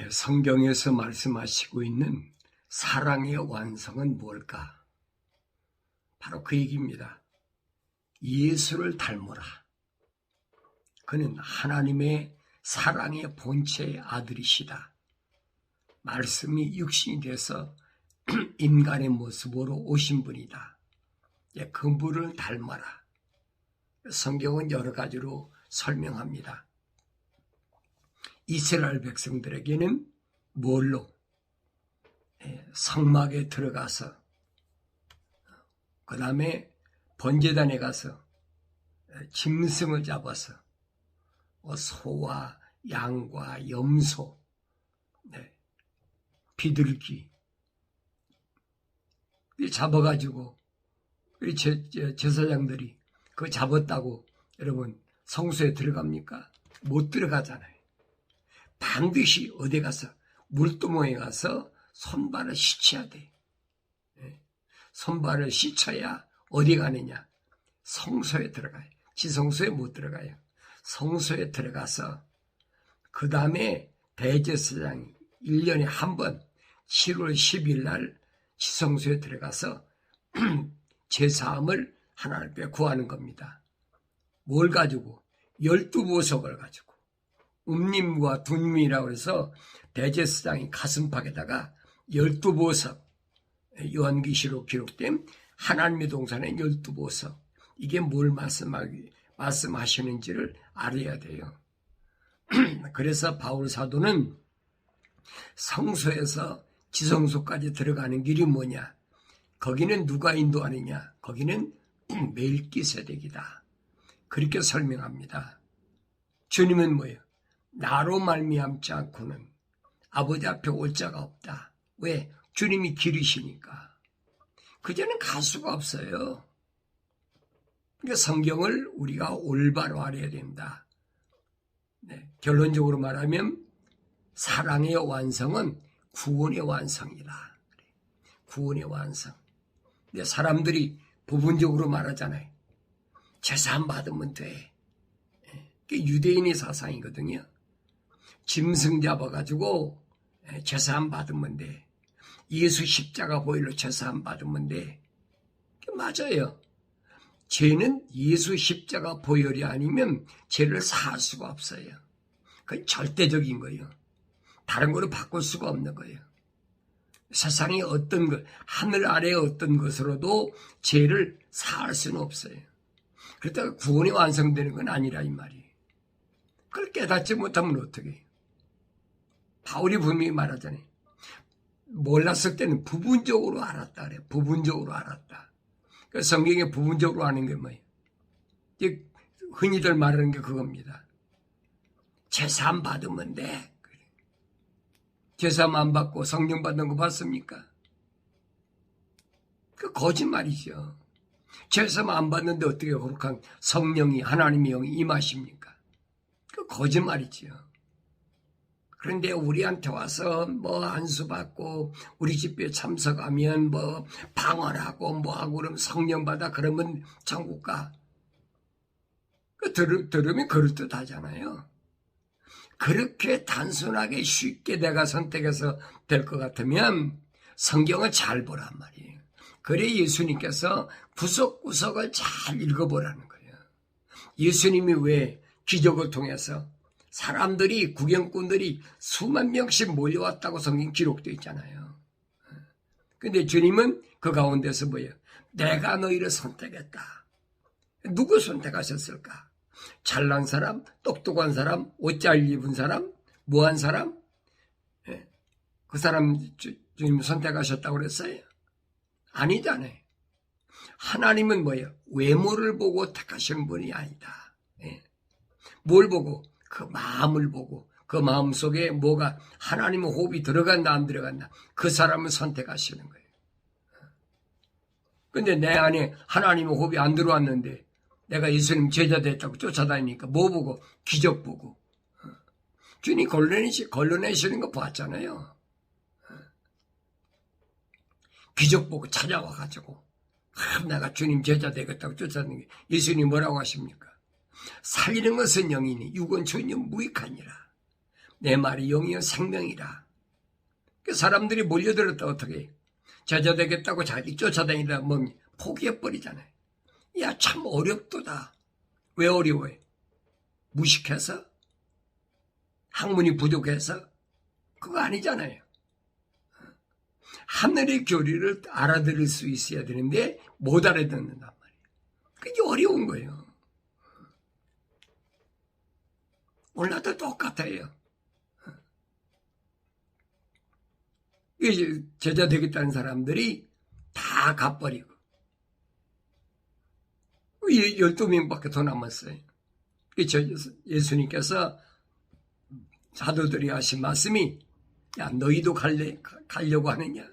성경에서 말씀하시고 있는 사랑의 완성은 뭘까? 바로 그 얘기입니다. 예수를 닮으라. 그는 하나님의 사랑의 본체의 아들이시다. 말씀이 육신이 돼서 인간의 모습으로 오신 분이다. 그 분을 닮아라. 성경은 여러 가지로 설명합니다. 이스라엘 백성들에게는 뭘로? 성막에 들어가서 그 다음에 번제단에 가서 짐승을 잡아서 소와 양과 염소, 비둘기 잡아가지고 우리 제사장들이 그거 잡았다고 여러분 성소에 들어갑니까? 못 들어가잖아요. 반드시 어디 가서 물두멍에 가서 손발을 씻어야 돼. 손발을 씻어야 어디 가느냐? 성소에 들어가요. 지성소에 못 들어가요. 성소에 들어가서 그 다음에 대제사장이 1년에 한 번 7월 10일 날 지성소에 들어가서 제사함을 하나님 앞에 구하는 겁니다. 뭘 가지고? 12보석을 가지고. 음림과 둔림이라고 해서 대제사장이 가슴팍에다가 12보석, 요한계시록 기록된 하나님의 동산의 12보석, 이게 뭘 말씀하시는지를 알아야 돼요. 그래서 바울 사도는 성소에서 지성소까지 들어가는 길이 뭐냐? 거기는 누가 인도하느냐? 거기는 멜기세덱이다. 그렇게 설명합니다. 주님은 뭐예요? 나로 말미암지 않고는 아버지 앞에 올 자가 없다. 왜? 주님이 길이시니까. 그전엔 갈 수가 없어요. 그러니까 성경을 우리가 올바로 알아야 된다. 결론적으로 말하면 사랑의 완성은 구원의 완성이다. 구원의 완성. 근데 사람들이 부분적으로 말하잖아요. 제사함 받으면 돼. 그게 유대인의 사상이거든요. 짐승 잡아가지고 제사함 받으면 돼. 예수 십자가 보혈로 제사함 받으면 돼. 그게 맞아요. 죄는 예수 십자가 보혈이 아니면 죄를 사할 수가 없어요. 그건 절대적인 거예요. 다른 거로 바꿀 수가 없는 거예요. 세상의 어떤 것, 하늘 아래의 어떤 것으로도 죄를 사할 수는 없어요. 그렇다고 구원이 완성되는 건 아니라 이 말이에요. 그걸 깨닫지 못하면 어떻게 해요? 바울이 분명히 말하잖아요. 몰랐을 때는 부분적으로 알았다 그래. 부분적으로 알았다. 그 성경에 부분적으로 아는 게 뭐예요? 흔히들 말하는 게 그겁니다. 제사함 받으면 돼. 제사함 안 받고 성령 받는 거 봤습니까? 그 거짓말이죠. 제사함 안 받는데 어떻게 거룩한 성령이 하나님의 영이 임하십니까? 그 거짓말이죠. 그런데 우리한테 와서 안수 받고 우리 집에 참석하면 방언하고 하고 그러면 성령 받아 그러면 천국 가. 들으면 그럴듯하잖아요. 그렇게 단순하게 쉽게 내가 선택해서 될 것 같으면 성경을 잘 보란 말이에요. 그래 예수님께서 구석구석을 잘 읽어보라는 거예요. 예수님이 왜 기적을 통해서 사람들이 구경꾼들이 수만 명씩 몰려왔다고 성경 기록되어 있잖아요. 근데 주님은 그 가운데서 뭐예요? 내가 너희를 선택했다. 누구 선택하셨을까? 잘난 사람, 똑똑한 사람, 옷 잘 입은 사람, 뭐한 사람? 그 사람 주님 선택하셨다고 그랬어요? 아니잖아요. 하나님은 뭐예요? 외모를 보고 택하신 분이 아니다. 뭘 보고? 그 마음을 보고 그 마음 속에 뭐가 하나님의 호흡이 들어간다 안 들어간다 그 사람을 선택하시는 거예요. 근데 내 안에 하나님의 호흡이 안 들어왔는데 내가 예수님 제자 됐다고 쫓아다니니까 뭐 보고? 기적 보고. 주님 걸러내시는 거 봤잖아요. 기적 보고 찾아와가지고 내가 주님 제자 되겠다고 쫓아다니는 게 예수님 뭐라고 하십니까? 살리는 것은 영이니 육은 전혀 무익하니라. 내 말이 영이요 생명이라. 그 사람들이 몰려들었다 어떻게 제자 되겠다고 자기 쫓아다니다 뭐 포기해버리잖아요. 야, 참 어렵도다. 왜 어려워요? 무식해서? 학문이 부족해서? 그거 아니잖아요. 하늘의 교리를 알아들을 수 있어야 되는데 못 알아듣는단 말이에요. 그게 어려운 거예요. 오늘도 똑같아요. 이제 제자 되겠다는 사람들이 다 가버리고 12명밖에 더 남았어요. 예수님께서 사도들이 하신 말씀이 야, 너희도 가려고 하느냐?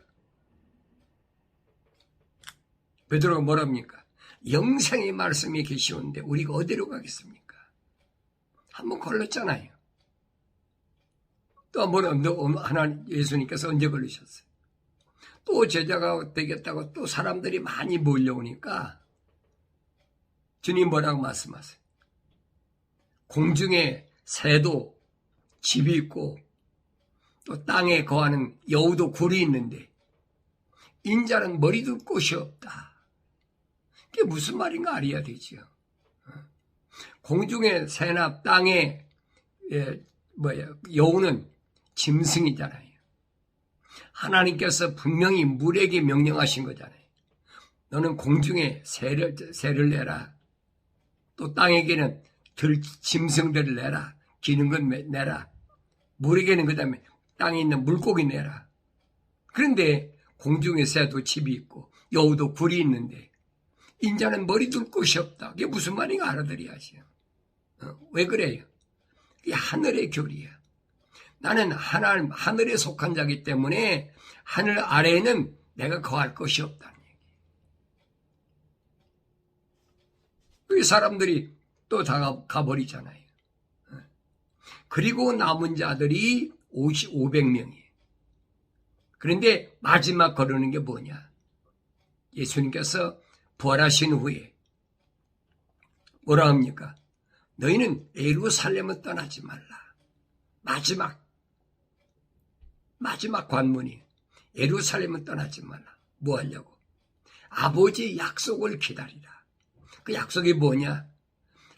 베드로가 뭐랍니까? 영생의 말씀이 계시오는데 우리가 어디로 가겠습니까? 한번 걸렸잖아요. 또 한번 하나님 예수님께서 언제 걸리셨어요? 또 제자가 되겠다고 또 사람들이 많이 몰려오니까 주님 뭐라고 말씀하세요? 공중에 새도 집이 있고 또 땅에 거하는 여우도 굴이 있는데 인자는 머리둘 곳이 없다. 그게 무슨 말인가 알아야 되죠. 공중에 새나 땅에 여우는 짐승이잖아요. 하나님께서 분명히 물에게 명령하신 거잖아요. 너는 공중에 새를 내라. 또 땅에게는 짐승들을 내라. 기는 건 내라. 물에게는 그 다음에 땅에 있는 물고기 내라. 그런데 공중에 새도 집이 있고 여우도 굴이 있는데 인자는 머리 둘 곳이 없다. 그게 무슨 말인가 알아들어야지. 왜 그래요? 이게 하늘의 교리야. 나는 하늘에 속한 자이기 때문에 하늘 아래에는 내가 거할 것이 없다는 얘기. 그 사람들이 또 다 가버리잖아요. 그리고 남은 자들이 500명이에요. 그런데 마지막 거르는 게 뭐냐? 예수님께서 부활하신 후에 뭐라 합니까? 너희는 예루살렘을 떠나지 말라. 마지막 관문이 예루살렘을 떠나지 말라. 뭐 하려고? 아버지의 약속을 기다리라. 그 약속이 뭐냐?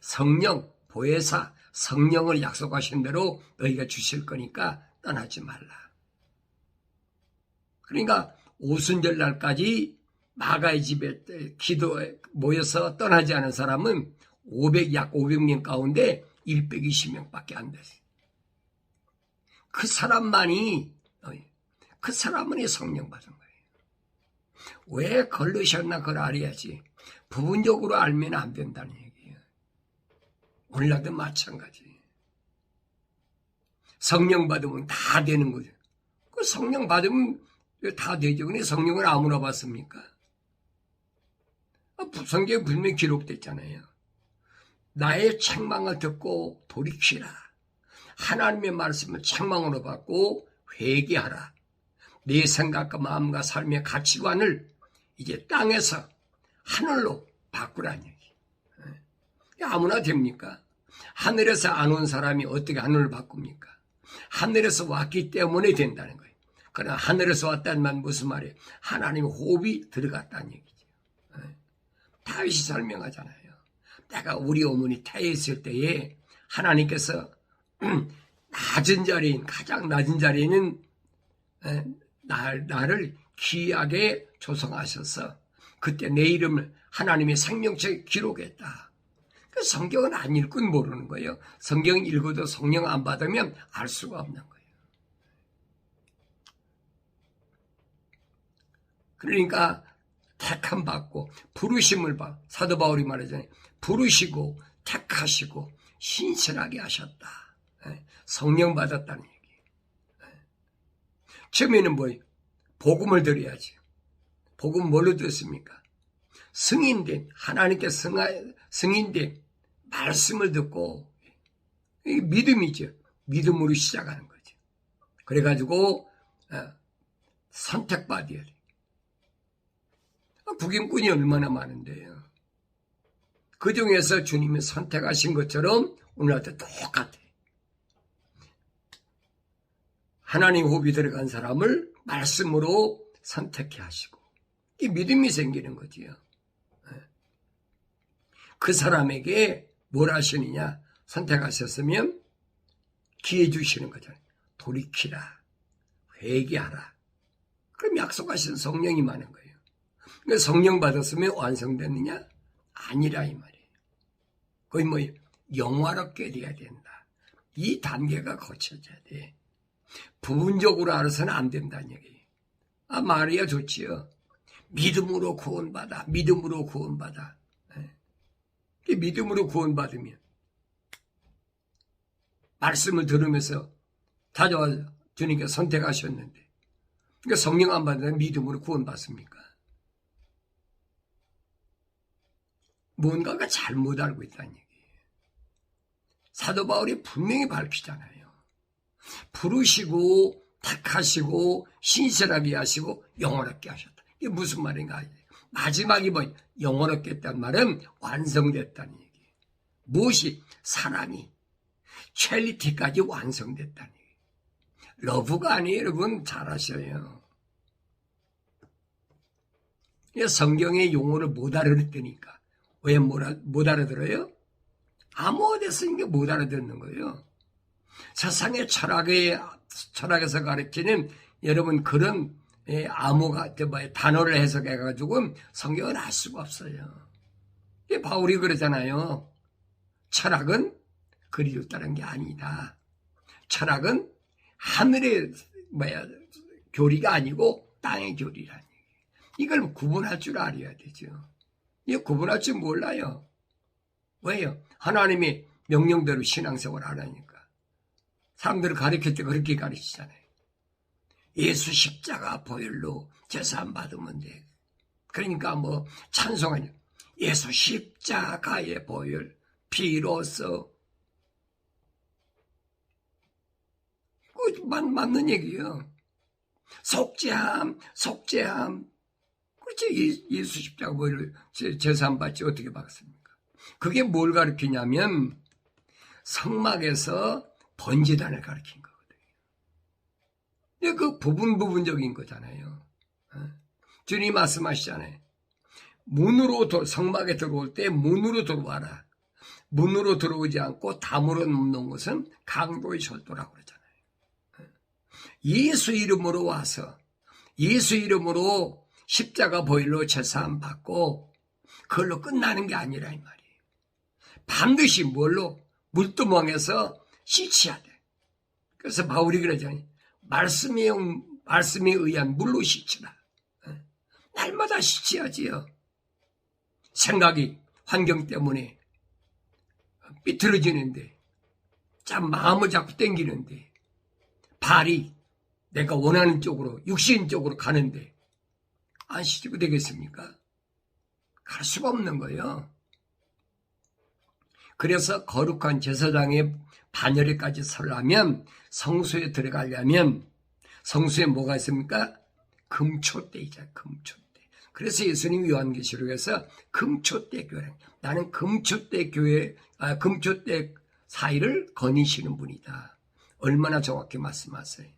성령, 보혜사, 성령을 약속하신 대로 너희가 주실 거니까 떠나지 말라. 그러니까 오순절 날까지 마가의 집에 기도에 모여서 떠나지 않은 사람은 약 500명 가운데 120명밖에 안 됐어요. 그 사람만이 성령 받은 거예요. 왜 걸르셨나 그걸 알아야지. 부분적으로 알면 안 된다는 얘기예요. 오늘날도 마찬가지. 성령 받으면 다 되는 거죠. 그 성령 받으면 다 되죠. 근데 성령을 아무나 받습니까? 성경에 분명히 기록됐잖아요. 나의 책망을 듣고 돌이키라. 하나님의 말씀을 책망으로 받고 회개하라. 내 생각과 마음과 삶의 가치관을 이제 땅에서 하늘로 바꾸라는 얘기. 아무나 됩니까? 하늘에서 안 온 사람이 어떻게 하늘을 바꿉니까? 하늘에서 왔기 때문에 된다는 거예요. 그러나 하늘에서 왔다는 말 무슨 말이에요? 하나님의 호흡이 들어갔다는 얘기죠. 다윗이 설명하잖아요. 내가 우리 어머니 태에 있을 때에 하나님께서 가장 낮은 자리에는 나를 귀하게 조성하셔서 그때 내 이름을 하나님의 생명책에 기록했다. 그 성경은 안 읽고는 모르는 거예요. 성경 읽어도 성령 안 받으면 알 수가 없는 거예요. 그러니까 택함 받고 부르심을 받고 사도 바울이 말하잖아요. 부르시고 택하시고 신실하게 하셨다. 성령 받았다는 얘기. 처음에는 뭐예요? 복음을 들어야지. 복음 뭘로 듣습니까? 승인된 하나님께 승인된 말씀을 듣고 이게 믿음이죠. 믿음으로 시작하는 거죠. 그래가지고 선택받아야 돼. 구경꾼이 얼마나 많은데요. 그 중에서 주님이 선택하신 것처럼 오늘날도 똑같아요. 하나님 호흡이 들어간 사람을 말씀으로 선택해 하시고 이 믿음이 생기는 거지요. 그 사람에게 뭘 하시느냐? 선택하셨으면 기회 주시는 거잖아요. 돌이키라. 회개하라. 그럼 약속하신 성령이 많은 거예요. 그러니까 성령 받았으면 완성됐느냐? 아니라 이 말이에요. 거의 뭐 영화롭게 돼야 된다. 이 단계가 거쳐져야 돼. 부분적으로 알아서는 안 된다는 얘기예요. 아, 말이야 좋지요. 믿음으로 구원받아. 믿음으로 구원받아. 믿음으로 구원받으면 말씀을 들으면서 다져와 주님께 선택하셨는데 그러니까 성령 안 받으면 믿음으로 구원받습니까? 뭔가가 잘못 알고 있다는 얘기예요. 사도 바울이 분명히 밝히잖아요. 부르시고 택하시고 신실하게 하시고 영원하게 하셨다. 이게 무슨 말인가? 마지막이 뭐 영원하게 했다는 말은 완성됐다는 얘기예요. 무엇이? 사랑이 첼리티까지 완성됐다는 얘기예요. 러브가 아니에요. 여러분 잘 아셔요. 성경의 용어를 못 알아듣으니까. 왜 못 알아들어요? 아무 어디서 못 알아듣는 거예요. 세상의 철학에서 가르치는 여러분 그런 암호가 단어를 해석해가지고 성경을 알 수가 없어요. 바울이 그러잖아요. 철학은 그리로 따른 게 아니다. 철학은 하늘의 교리가 아니고 땅의 교리라는 얘기예요. 이걸 구분할 줄 알아야 되죠. 이거 구분할 줄 몰라요. 왜요? 하나님이 명령대로 신앙생활 안 하니까. 사람들을 가르칠 때 그렇게 가르치잖아요. 예수 십자가 보혈로 제사함 받으면 돼. 그러니까 뭐 찬송하냐. 예수 십자가의 보혈 비로소. 맞는 얘기예요. 속죄함. 그렇지. 예수 십자가 보혈을 제사함 받지 어떻게 받습니까? 그게 뭘 가르치냐면 성막에서 번제단을 가르친 거거든요. 그 부분적인 거잖아요. 주님이 말씀하시잖아요. 성막에 들어올 때 문으로 들어와라. 문으로 들어오지 않고 담으로 넘는 것은 강도의 절도라고 그러잖아요. 예수 이름으로 와서 예수 이름으로 십자가 보혈로 제사함 받고 그걸로 끝나는 게 아니라 이 말이에요. 반드시 뭘로? 물두멍에서 씻어야 돼. 그래서 바울이 그러잖아요. 말씀에 의한 물로 씻으라. 날마다 씻어야지요. 생각이 환경 때문에 삐뚤어지는데 참 마음을 자꾸 땡기는데 발이 내가 원하는 쪽으로 육신 쪽으로 가는데 안 씻고 되겠습니까? 갈 수가 없는 거예요. 그래서 거룩한 제사장의 반열에까지 서려면 성소에 들어가려면 성소에 뭐가 있습니까? 금초대이자 금초대. 그래서 예수님이 요한계시록에서 금초대 교회. 나는 금초대 사이를 거니시는 분이다. 얼마나 정확히 말씀하세요.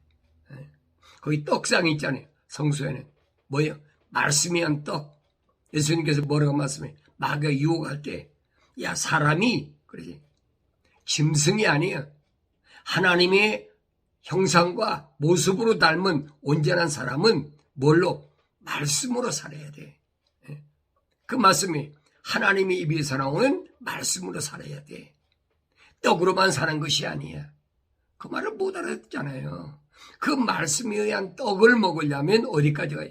거기 떡상이 있잖아요. 성소에는 뭐예요? 말씀이 한 떡. 예수님께서 뭐라고 말씀해요? 마귀가 유혹할 때 야 사람이 그러지 짐승이 아니에요. 하나님의 형상과 모습으로 닮은 온전한 사람은 뭘로? 말씀으로 살아야 돼. 그 말씀이 하나님의 입에서 나오는 말씀으로 살아야 돼. 떡으로만 사는 것이 아니야. 그 말을 못 알아듣잖아요. 그 말씀에 의한 떡을 먹으려면 어디까지 가요?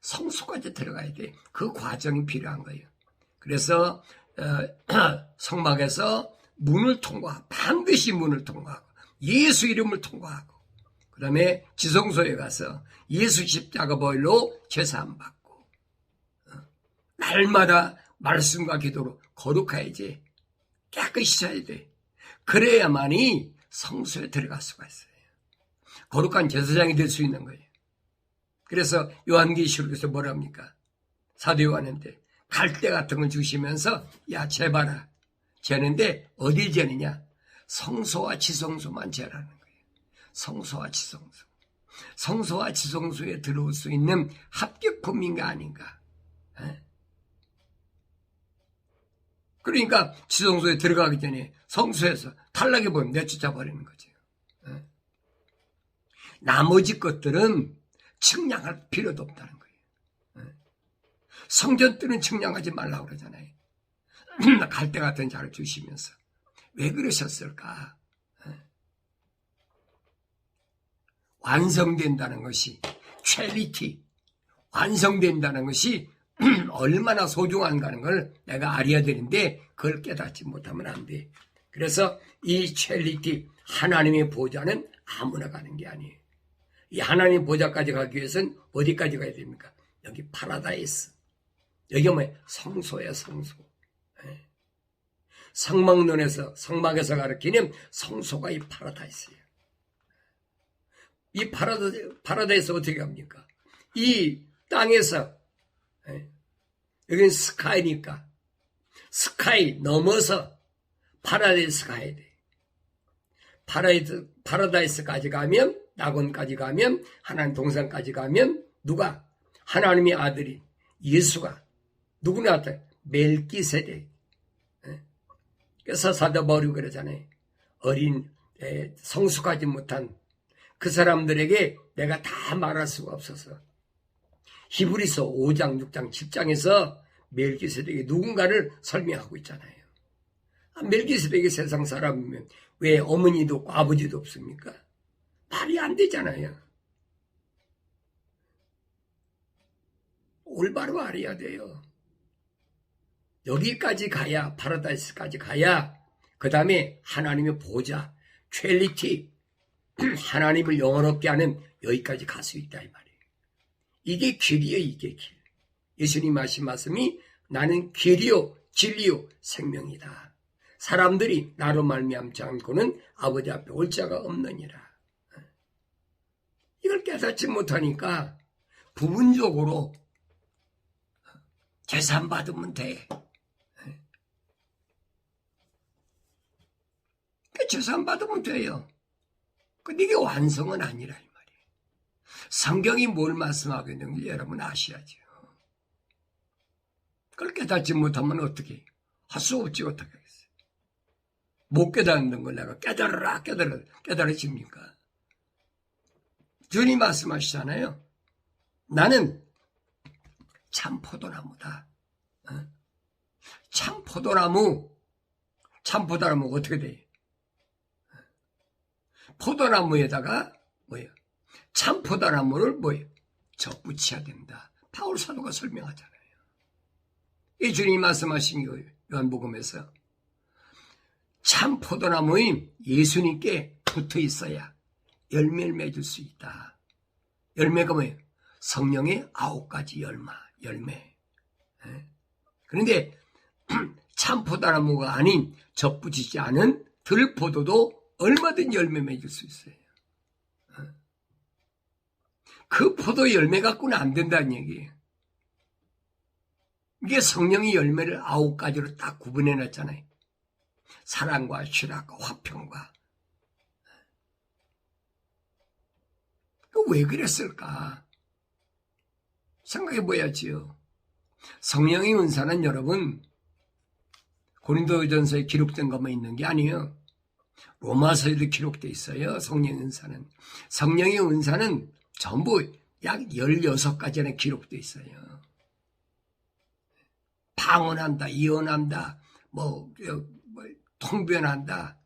성소까지 들어가야 돼. 그 과정이 필요한 거예요. 그래서 성막에서 문을 통과하고 반드시 문을 통과하고 예수 이름을 통과하고 그 다음에 지성소에 가서 예수 십자가 보혈로 제사함 받고 날마다 말씀과 기도로 거룩해야지 깨끗이 해야 돼. 그래야만이 성소에 들어갈 수가 있어요. 거룩한 제사장이 될 수 있는 거예요. 그래서 요한계시록에서 뭐랍니까? 사도 요한한테 갈대 같은 걸 주시면서 야 재봐라. 재는데 어디 재느냐? 성소와 지성소만 재라는 거예요. 성소와 지성소. 성소와 지성소에 들어올 수 있는 합격품인가 아닌가. 그러니까 지성소에 들어가기 전에 성소에서 탈락해보면 내쫓아버리는 거죠. 나머지 것들은 측량할 필요도 없다는 거예요. 성전들은 측량하지 말라고 그러잖아요. 갈대 같은 자를 주시면서. 왜 그러셨을까? 완성된다는 것이, 퀄리티, 완성된다는 것이 얼마나 소중한가는 걸 내가 알아야 되는데 그걸 깨닫지 못하면 안 돼. 그래서 이 퀄리티, 하나님의 보좌는 아무나 가는 게 아니에요. 이 하나님의 보좌까지 가기 위해서는 어디까지 가야 됩니까? 여기 파라다이스. 여기 뭐예요? 성소야, 성소. 성막론에서, 성막에서 가르치는 성소가 이 파라다이스예요. 이 파라다이스 어떻게 합니까? 이 땅에서, 여기는 스카이니까, 스카이 넘어서 파라다이스 가야 돼. 파라다이스까지 가면, 낙원까지 가면, 하나님 동산까지 가면, 누가? 하나님의 아들이, 예수가, 누구 나왔다? 멜기세덱. 그래서 사도 바울이 그러잖아요. 어린, 성숙하지 못한 그 사람들에게 내가 다 말할 수가 없어서. 히브리서 5장, 6장, 7장에서 멜기세덱이 누군가를 설명하고 있잖아요. 멜기세덱이 세상 사람이면 왜 어머니도 없고 아버지도 없습니까? 말이 안 되잖아요. 올바로 알아야 돼요. 여기까지 가야, 파라다이스까지 가야, 그 다음에 하나님의 보좌, 퀄리티, 하나님을 영원롭게 하는 여기까지 갈 수 있다 이 말이에요. 이게 길이에요. 이게 길. 예수님 하신 말씀이 나는 길이요 진리요 생명이다. 사람들이 나로 말미암지 않고는 아버지 앞에 올 자가 없느니라. 이걸 깨닫지 못하니까 부분적으로 재산 받으면 돼. 재산 받으면 돼요. 근데 이게 완성은 아니라 이 말이에요. 성경이 뭘 말씀하고 있는지 여러분 아셔야죠. 그걸 깨닫지 못하면 어떻게 할 수 없지 어떻게 하겠어요. 못 깨닫는 걸 내가 깨달아집니까? 주님 말씀하시잖아요. 나는 참 포도나무다. 참 포도나무 어떻게 돼? 포도나무에다가 뭐예요? 참 포도나무를 뭐예요? 접붙여야 된다. 바울 사도가 설명하잖아요. 이 주님이 말씀하신 거예요. 요한복음에서 참 포도나무인 예수님께 붙어 있어야 열매를 맺을 수 있다. 열매가 뭐예요? 성령의 9가지 열매. 그런데 참 포도나무가 아닌 접붙이지 않은 들포도도 얼마든지 열매 맺을 수 있어요. 그 포도 열매 갖고는 안 된다는 얘기예요. 이게 성령의 열매를 9가지로 딱 구분해 놨잖아요. 사랑과 실학과 화평과. 왜 그랬을까? 생각해 봐야지요. 성령의 은사는 여러분 고린도전서에 기록된 것만 있는 게 아니에요. 로마서에도 기록되어 있어요. 성령의 은사는. 성령의 은사는 전부 약 16가지나 기록되어 있어요. 방언한다, 예언한다, 통변한다,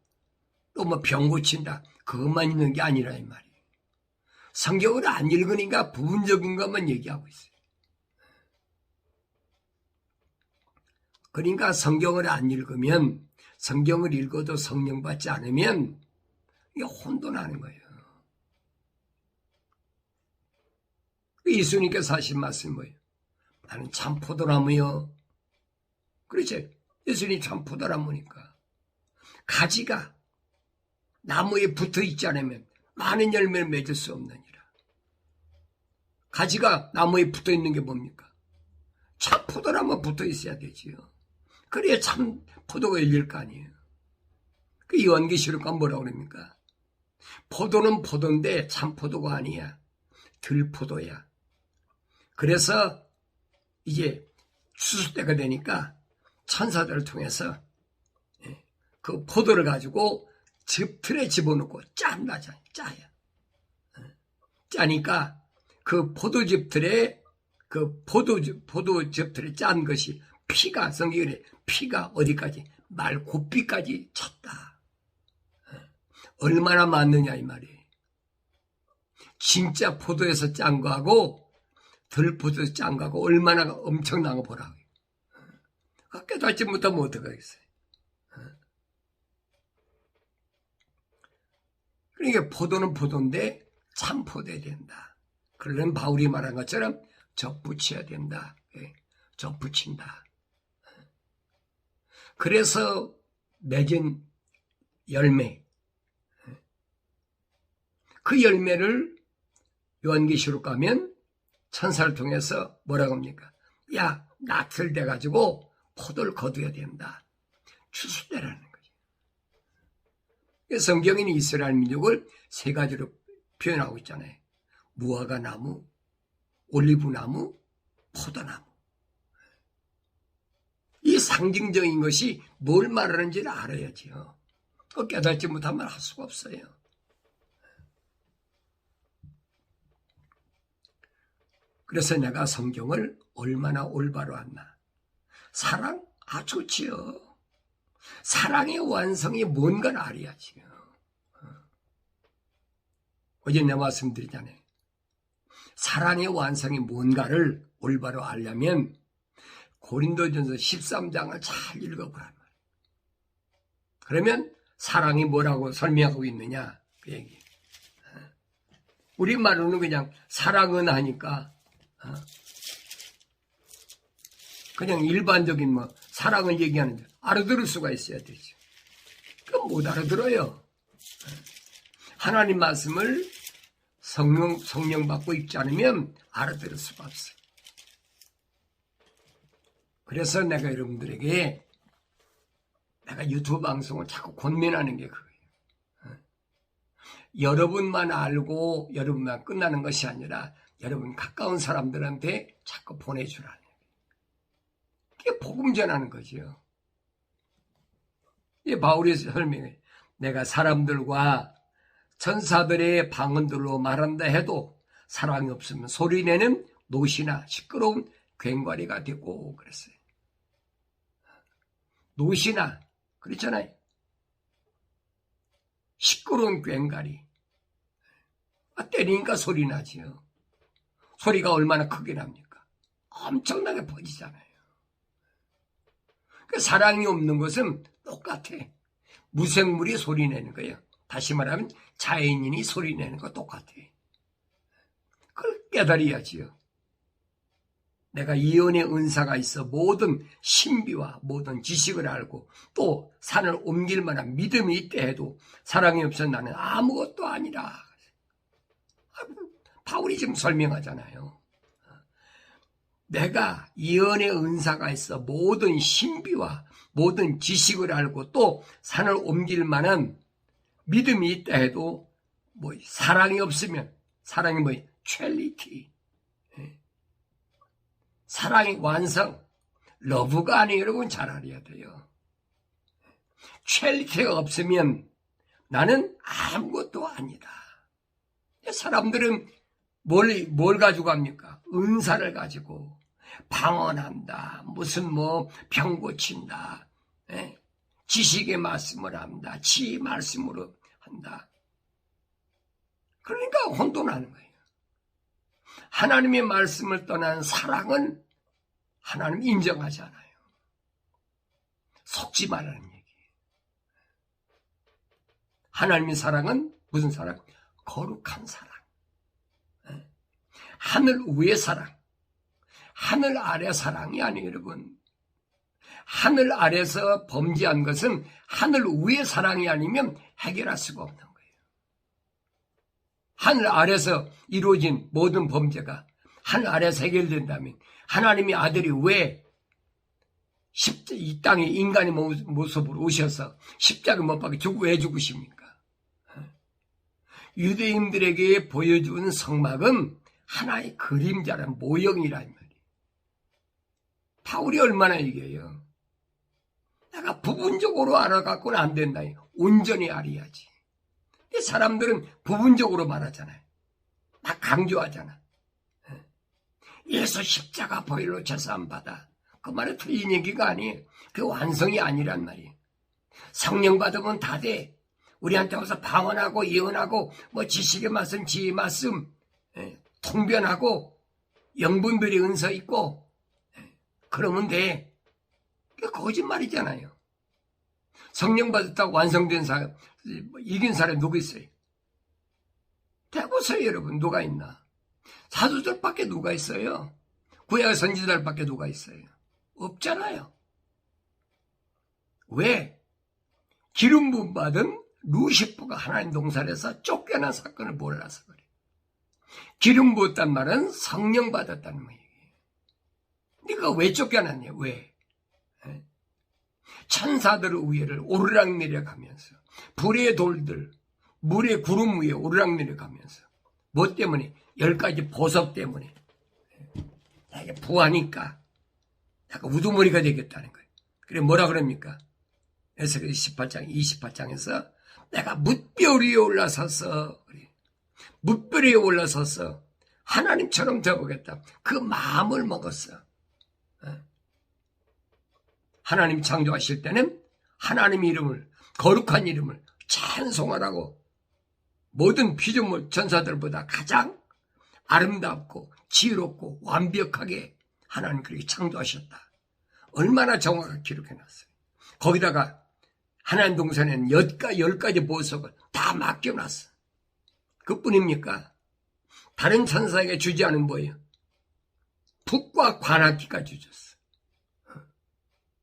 또 병 고친다. 그것만 있는 게 아니라 이 말이에요. 성경을 안 읽으니까 부분적인 것만 얘기하고 있어요. 그러니까 성경을 안 읽으면, 성경을 읽어도 성령 받지 않으면 이게 혼돈하는 거예요. 예수님께서 하신 말씀이 뭐예요? 나는 참 포도나무요. 그렇지? 예수님이 참 포도나무니까. 가지가 나무에 붙어 있지 않으면 많은 열매를 맺을 수 없느니라. 가지가 나무에 붙어 있는 게 뭡니까? 참 포도나무에 붙어 있어야 되지요. 그래야 참 포도가 열릴 거 아니에요. 그 요한계시록가 뭐라고 그럽니까? 포도는 포도인데 참 포도가 아니야. 들포도야. 그래서 이제 추수 때가 되니까 천사들을 통해서 그 포도를 가지고 즙틀에 집어넣고 짠다. 짜요. 짜니까 그 포도즙틀에 그 포도즙틀에 짠 것이 피가, 성경에 피가 어디까지? 말굽비까지 찼다. 얼마나 많느냐 이 말이에요. 진짜 포도에서 짠 거하고 들포도에서 짠 거하고 얼마나 엄청난 거 보라고. 깨닫지 못하면 어떡하겠어요. 그러니까 포도는 포도인데 참 포도해야 된다. 그러려면 바울이 말한 것처럼 접붙여야 된다. 접붙인다. 그래서 맺은 열매, 그 열매를 요한계시록 가면 천사를 통해서 뭐라고 합니까? 야, 낫을 대가지고 포도를 거두어야 된다. 추수때라는 거죠. 성경에는 이스라엘 민족을 세 가지로 표현하고 있잖아요. 무화과 나무, 올리브 나무, 포도나무. 이 상징적인 것이 뭘 말하는지를 알아야지요. 깨닫지 못하면 할 수가 없어요. 그래서 내가 성경을 얼마나 올바로 안나. 사랑? 좋지요. 사랑의 완성이 뭔가를 알아야지요. 어제 내가 말씀드리잖아요. 사랑의 완성이 뭔가를 올바로 알려면 고린도전서 13장을 잘 읽어보란 말이에요. 그러면 사랑이 뭐라고 설명하고 있느냐 그 얘기. 우리말로는 그냥 사랑은 하니까 그냥 일반적인 사랑을 얘기하는데 알아들을 수가 있어야 되죠. 그건 못 알아들어요. 하나님 말씀을 성령 받고 읽지 않으면 알아들을 수가 없어요. 그래서 내가 여러분들에게 내가 유튜브 방송을 자꾸 권면하는 게 그거예요. 여러분만 알고 여러분만 끝나는 것이 아니라 여러분 가까운 사람들한테 자꾸 보내주라는 거예요. 그게 복음 전하는 거죠. 이 바울이 설명해. 내가 사람들과 천사들의 방언들로 말한다 해도 사랑이 없으면 소리내는 노시나 시끄러운 괭과리가 되고 그랬어요. 노시나 그렇잖아요. 시끄러운 괭과리. 때리니까 소리 나지요. 소리가 얼마나 크게 납니까? 엄청나게 퍼지잖아요. 그 사랑이 없는 것은 똑같아. 무생물이 소리내는 거예요. 다시 말하면 자연인이 소리내는 거 똑같아. 그걸 깨달아야지요. 내가 이언의 은사가 있어 모든 신비와 모든 지식을 알고 또 산을 옮길 만한 믿음이 있다 해도 사랑이 없어 나는 아무것도 아니라. 바울이 지금 설명하잖아요. 내가 이언의 은사가 있어 모든 신비와 모든 지식을 알고 또 산을 옮길 만한 믿음이 있다 해도 사랑이 없으면 사랑이 첼리티. 사랑의 완성, 러브가 아니에요. 여러분 잘 알아야 돼요. 첼리티가 없으면 나는 아무것도 아니다. 사람들은 뭘 가지고 합니까? 은사를 가지고 방언한다. 무슨 병 고친다. 지식의 말씀을 한다. 지 말씀으로 한다. 그러니까 혼돈하는 거예요. 하나님의 말씀을 떠난 사랑은 하나님 인정하지 않아요. 속지 말라는 얘기예요. 하나님의 사랑은 무슨 사랑? 거룩한 사랑. 하늘 위의 사랑. 하늘 아래 사랑이 아니에요, 여러분. 하늘 아래서 범죄한 것은 하늘 위의 사랑이 아니면 해결할 수가 없는 거예요. 하늘 아래서 이루어진 모든 범죄가 하늘 아래서 해결된다면 하나님의 아들이 왜 이 땅에 인간의 모습으로 오셔서 십자가 못 박혀 왜 죽으십니까? 유대인들에게 보여준 성막은 하나의 그림자란 모형이란 말이에요. 바울이 얼마나 이겨요. 내가 부분적으로 알아갖고는 안 된다. 온전히 알아야지. 사람들은 부분적으로 말하잖아요. 막 강조하잖아. 예수 십자가 보혈로 제사함 받아. 그 말은 틀린 얘기가 아니에요. 그 완성이 아니란 말이에요. 성령 받으면 다 돼. 우리한테 와서 방언하고 예언하고 뭐 지식의 말씀, 지혜의 말씀, 통변하고 영분별의 은서 있고 그러면 돼. 그게 거짓말이잖아요. 성령 받았다고 완성된 사람, 이긴 사람 누구 있어요? 대보세요 여러분. 누가 있나? 사도들밖에 누가 있어요? 구약 선지자들밖에 누가 있어요? 없잖아요. 왜? 기름 부음 받은 루시퍼가 하나님 동산에서 쫓겨난 사건을 몰라서 그래. 기름 부었단 말은 성령 받았다는 말이에요. 네가 왜 쫓겨났냐? 왜? 천사들 위에를 오르락 내려가면서 불의 돌들, 물의 구름 위에 오르락 내려가면서 뭐 때문에? 10가지 보석 때문에. 내가 부하니까 약간 우두머리가 되겠다는 거예요. 그래 뭐라 그럽니까? 에스겔 18장 28장에서 내가 뭇별 위에 올라서서 그래. 뭇별 위에 올라서서 하나님처럼 되어보겠다. 그 마음을 먹었어. 하나님 창조하실 때는 하나님 이름을, 거룩한 이름을 찬송하라고 모든 피조물 전사들보다 가장 아름답고 지혜롭고 완벽하게 하나님 그렇게 창조하셨다. 얼마나 정확하게 기록해놨어요. 거기다가 하나님 동산에는 10가지 보석을 다 맡겨놨어. 그뿐입니까? 다른 천사에게 주지 않은 뭐예요? 북과 관악기까지 주셨어.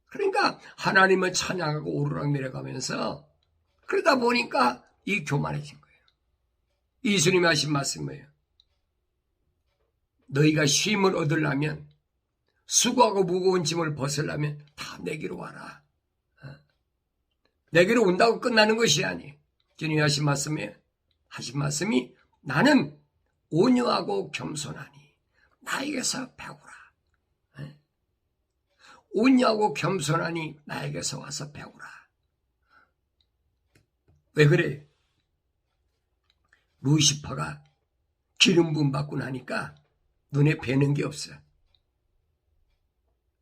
그러니까 하나님을 찬양하고 오르락 내려가면서 그러다 보니까 이 교만해진 거예요. 예수님이 하신 말씀은 뭐예요? 너희가 쉼을 얻으려면 수고하고 무거운 짐을 벗으려면 다 내게로 와라. 내게로 온다고 끝나는 것이 아니에요. 주님이 하신 말씀이 나는 온유하고 겸손하니 나에게서 배우라. 온유하고 겸손하니 나에게서 와서 배우라. 왜 그래? 루시퍼가 기름 부음 받고 나니까 눈에 뵈는 게 없어.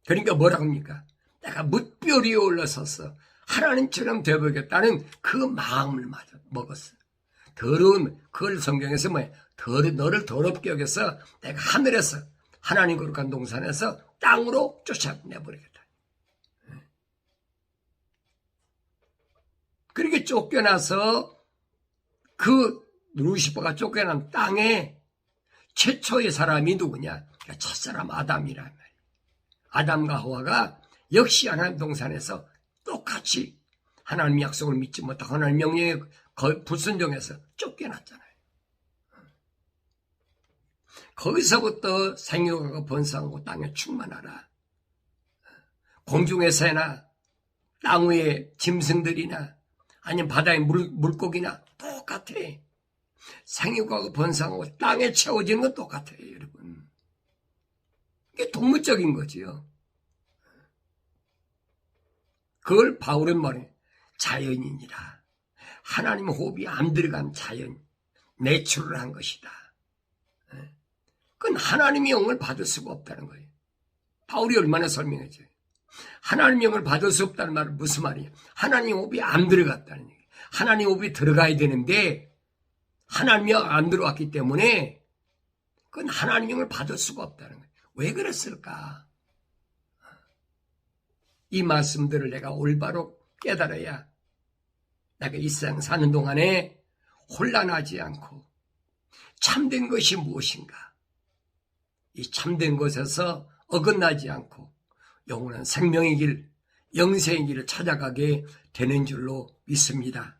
그러니까 뭐라고 합니까? 내가 뭇별 위에 올라서서 하나님처럼 되어보겠다는 그 마음을 먹었어. 더러운, 그걸 성경에서 뭐야? 너를 더럽게 여겨서 내가 하늘에서 하나님 거룩한 동산에서 땅으로 쫓아내버리겠다. 그렇게 쫓겨나서 그 루시퍼가 쫓겨난 땅에 최초의 사람이 누구냐? 그러니까 첫사람 아담이란 말이에요. 아담과 하와가 역시 하나님 동산에서 똑같이 하나님 약속을 믿지 못하고 하나님 명령에 불순종해서 쫓겨났잖아요. 거기서부터 생육하고 번성하고 땅에 충만하라. 공중의 새나 땅 위의 짐승들이나 아니면 바다의 물고기나 똑같아. 생육하고 번성하고 땅에 채워지는 건 똑같아요, 여러분. 이게 동물적인 거지요. 그걸 바울은 말해 자연이니라. 하나님 호흡이 안 들어간 자연, 내추럴한 것이다. 그건 하나님의 영을 받을 수가 없다는 거예요. 바울이 얼마나 설명해줘요. 하나님의 영을 받을 수 없다는 말은 무슨 말이에요? 하나님 호흡이 안 들어갔다는 얘기예요. 하나님 호흡이 들어가야 되는데 하나님이 안 들어왔기 때문에 그건 하나님의 영을 받을 수가 없다는 거예요. 왜 그랬을까? 이 말씀들을 내가 올바로 깨달아야 내가 이 세상 사는 동안에 혼란하지 않고 참된 것이 무엇인가? 이 참된 것에서 어긋나지 않고 영원한 생명의 길, 영생의 길을 찾아가게 되는 줄로 믿습니다.